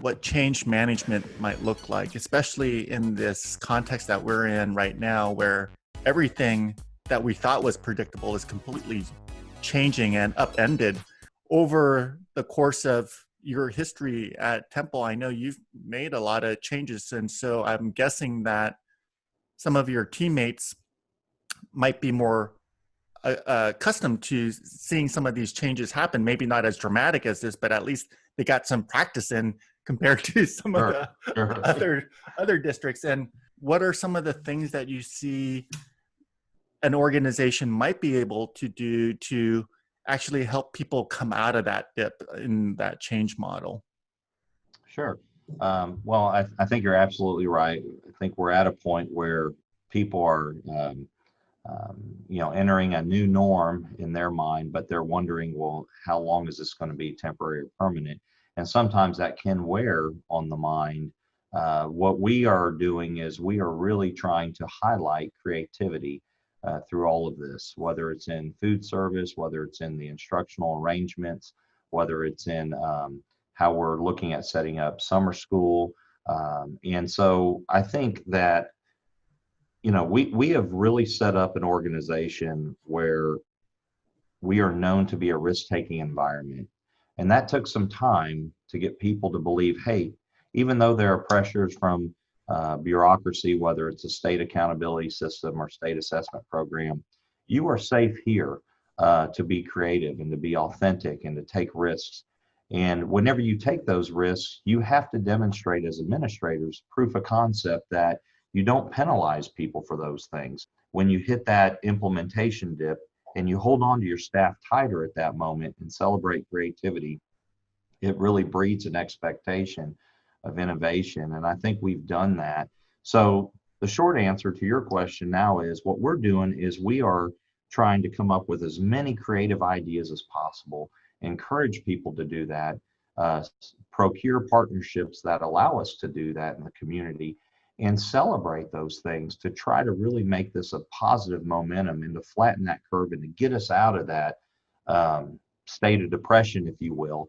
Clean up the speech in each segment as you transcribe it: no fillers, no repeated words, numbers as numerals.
what change management might look like, especially in this context that we're in right now, where everything that we thought was predictable is completely changing and upended. Over the course of your history at Temple, I know you've made a lot of changes. And so I'm guessing that some of your teammates might be more accustomed to seeing some of these changes happen, maybe not as dramatic as this, but at least they got some practice in compared to some of Sure, the sure. other districts. And what are some of the things that you see an organization might be able to do to actually help people come out of that dip in that change model? Sure. Well, I think you're absolutely right. I think we're at a point where people are, entering a new norm in their mind, but they're wondering, well, how long is this going to be, temporary or permanent? And sometimes that can wear on the mind. What we are doing is we are really trying to highlight creativity through all of this, whether it's in food service, whether it's in the instructional arrangements, whether it's in how we're looking at setting up summer school. And so I think that, we have really set up an organization where we are known to be a risk-taking environment. And that took some time to get people to believe, hey, even though there are pressures from bureaucracy, whether it's a state accountability system or state assessment program, you are safe here to be creative and to be authentic and to take risks. And whenever you take those risks, you have to demonstrate as administrators proof of concept that you don't penalize people for those things. When you hit that implementation dip and you hold on to your staff tighter at that moment and celebrate creativity, it really breeds an expectation of innovation. And I think we've done that. So the short answer to your question now is what we're doing is we are trying to come up with as many creative ideas as possible, encourage people to do that, procure partnerships that allow us to do that in the community, and celebrate those things to try to really make this a positive momentum and to flatten that curve and to get us out of that state of depression, if you will,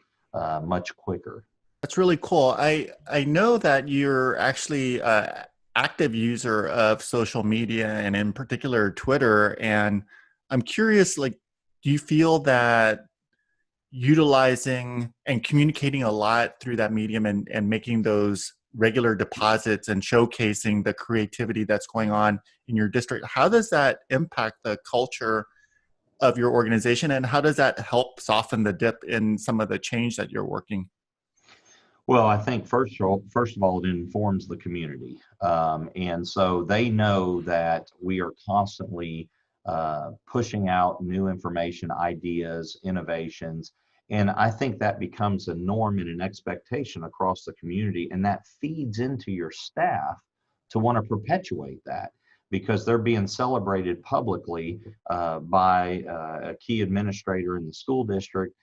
much quicker. That's really cool. I know that you're actually an active user of social media and in particular Twitter. And I'm curious, like, do you feel that utilizing and communicating a lot through that medium and making those regular deposits and showcasing the creativity that's going on in your district, how does that impact the culture of your organization? And how does that help soften the dip in some of the change that you're working? Well, I think first of all, it informs the community, and so they know that we are constantly pushing out new information, ideas, innovations, and I think that becomes a norm and an expectation across the community, and that feeds into your staff to want to perpetuate that because they're being celebrated publicly by a key administrator in the school district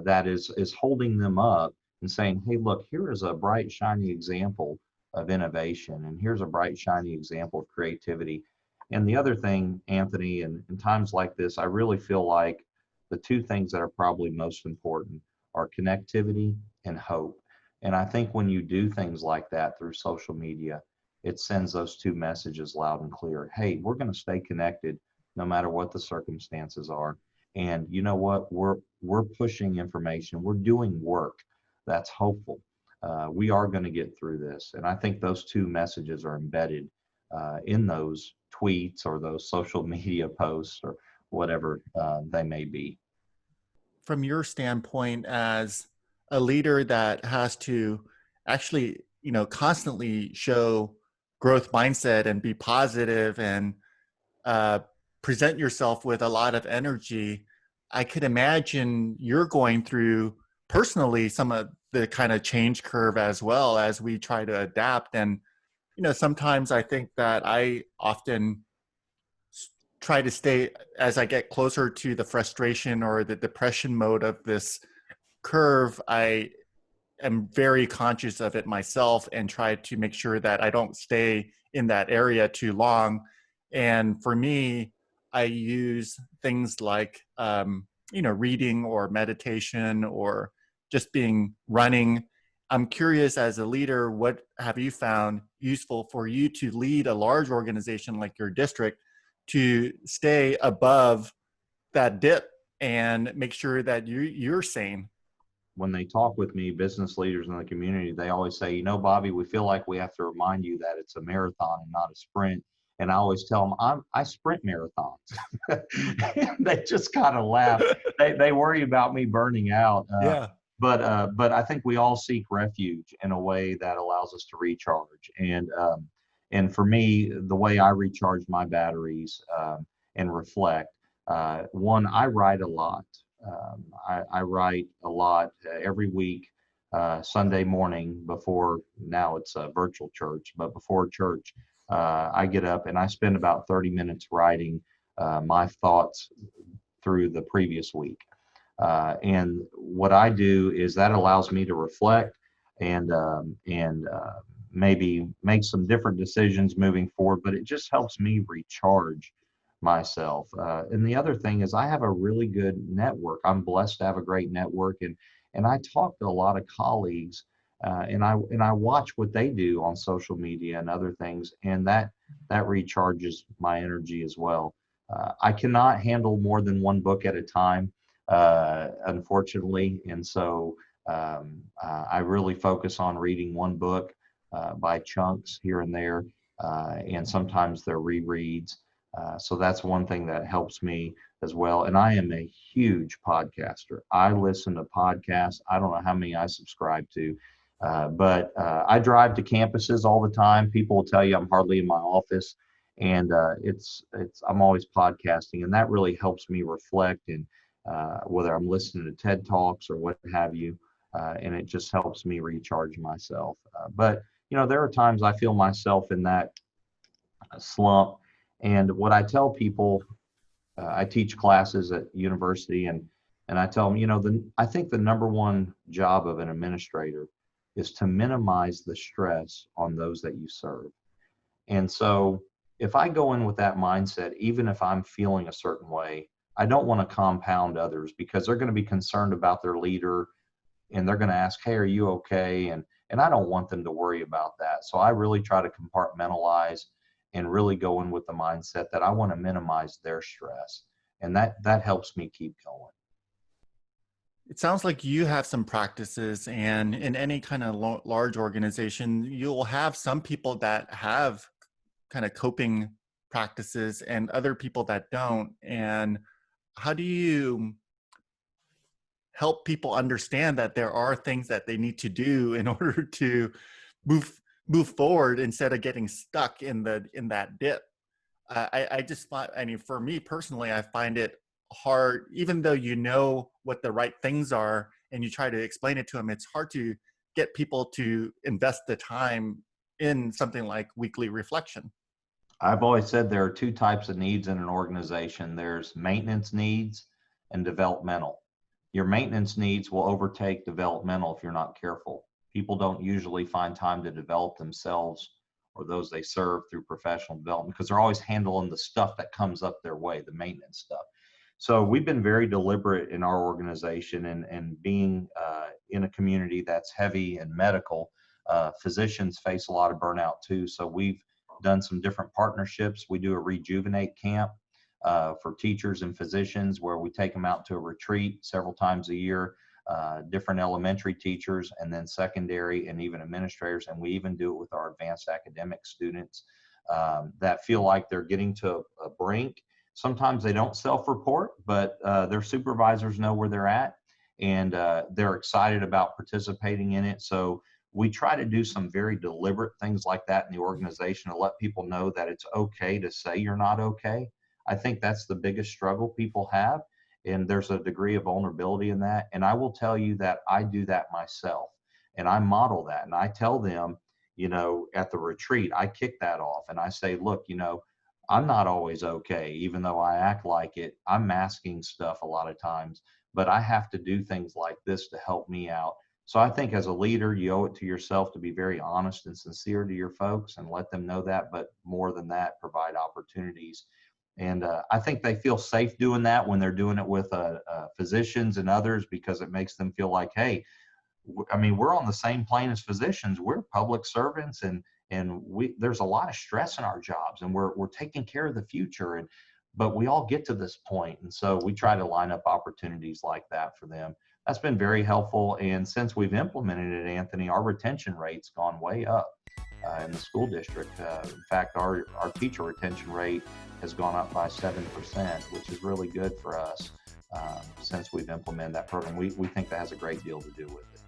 that is holding them up and saying, hey, look, here is a bright, shiny example of innovation, and here's a bright, shiny example of creativity. And the other thing, Anthony, in times like this, I really feel like the two things that are probably most important are connectivity and hope. And I think when you do things like that through social media, it sends those two messages loud and clear. Hey, we're going to stay connected no matter what the circumstances are. And you know what? We're pushing information. We're doing work that's hopeful. We are going to get through this. And I think those two messages are embedded in those tweets or those social media posts or whatever they may be. From your standpoint as a leader that has to actually, constantly show growth mindset and be positive and uh, present yourself with a lot of energy, I could imagine you're going through personally some of the kind of change curve as well as we try to adapt. And, sometimes I think that I often try to stay as I get closer to the frustration or the depression mode of this curve. I am very conscious of it myself and try to make sure that I don't stay in that area too long. And for me, I use things like, reading or meditation or just being running. I'm curious, as a leader, what have you found useful for you to lead a large organization like your district to stay above that dip and make sure that you're sane? When they talk with me, business leaders in the community, they always say, Bobby, we feel like we have to remind you that it's a marathon and not a sprint. And I always tell them, I sprint marathons. And they just kind of laugh. They worry about me burning out. Yeah. But I think we all seek refuge in a way that allows us to recharge. And for me, the way I recharge my batteries and reflect, one, I write a lot. I write a lot every week, Sunday morning before, now it's a virtual church, but before church, I get up and I spend about 30 minutes writing my thoughts through the previous week. And what I do is that allows me to reflect and maybe make some different decisions moving forward, but it just helps me recharge myself. And the other thing is I have a really good network. I'm blessed to have a great network, and I talk to a lot of colleagues, and I watch what they do on social media and other things, and that recharges my energy as well. I cannot handle more than one book at a time, unfortunately, and so I really focus on reading one book by chunks here and there, and sometimes they're rereads. So that's one thing that helps me as well. And I am a huge podcaster. I listen to podcasts. I don't know how many I subscribe to, but I drive to campuses all the time. People will tell you I'm hardly in my office, and I'm always podcasting, and that really helps me reflect. And whether I'm listening to TED Talks or what have you, and it just helps me recharge myself. But there are times I feel myself in that slump. And what I tell people, I teach classes at university, and I tell them, I think the number one job of an administrator is to minimize the stress on those that you serve. And so if I go in with that mindset, even if I'm feeling a certain way, I don't want to compound others, because they're going to be concerned about their leader, and they're going to ask, hey, are you okay? And I don't want them to worry about that. So I really try to compartmentalize and really go in with the mindset that I want to minimize their stress. And that helps me keep going. It sounds like you have some practices, and in any kind of large organization, you'll have some people that have kind of coping practices and other people that don't. And how do you help people understand that there are things that they need to do in order to move forward instead of getting stuck in that dip? I just find, I mean, for me personally, I find it hard, even though you know what the right things are and you try to explain it to them, it's hard to get people to invest the time in something like weekly reflection. I've always said there are two types of needs in an organization. There's maintenance needs and developmental. Your maintenance needs will overtake developmental if you're not careful. People don't usually find time to develop themselves or those they serve through professional development, because they're always handling the stuff that comes up their way, the maintenance stuff. So we've been very deliberate in our organization, and being in a community that's heavy in medical, physicians face a lot of burnout too. So we've done some different partnerships. We do a rejuvenate camp for teachers and physicians, where we take them out to a retreat several times a year, different elementary teachers, and then secondary and even administrators. And we even do it with our advanced academic students that feel like they're getting to a brink. Sometimes they don't self-report, but their supervisors know where they're at, and they're excited about participating in it. So we try to do some very deliberate things like that in the organization to let people know that it's okay to say you're not okay. I think that's the biggest struggle people have, and there's a degree of vulnerability in that. And I will tell you that I do that myself, and I model that, and I tell them, at the retreat, I kick that off, and I say, look, I'm not always okay, even though I act like it. I'm masking stuff a lot of times, but I have to do things like this to help me out. So I think as a leader, you owe it to yourself to be very honest and sincere to your folks and let them know that. But more than that, provide opportunities. And I think they feel safe doing that when they're doing it with physicians and others, because it makes them feel like, hey, I mean, we're on the same plane as physicians. We're public servants, and there's a lot of stress in our jobs, and we're taking care of the future. And but we all get to this point, and so we try to line up opportunities like that for them. That's been very helpful. And since we've implemented it, Anthony, our retention rate's gone way up in the school district. In fact, our teacher retention rate has gone up by 7%, which is really good for us since we've implemented that program. We think that has a great deal to do with it.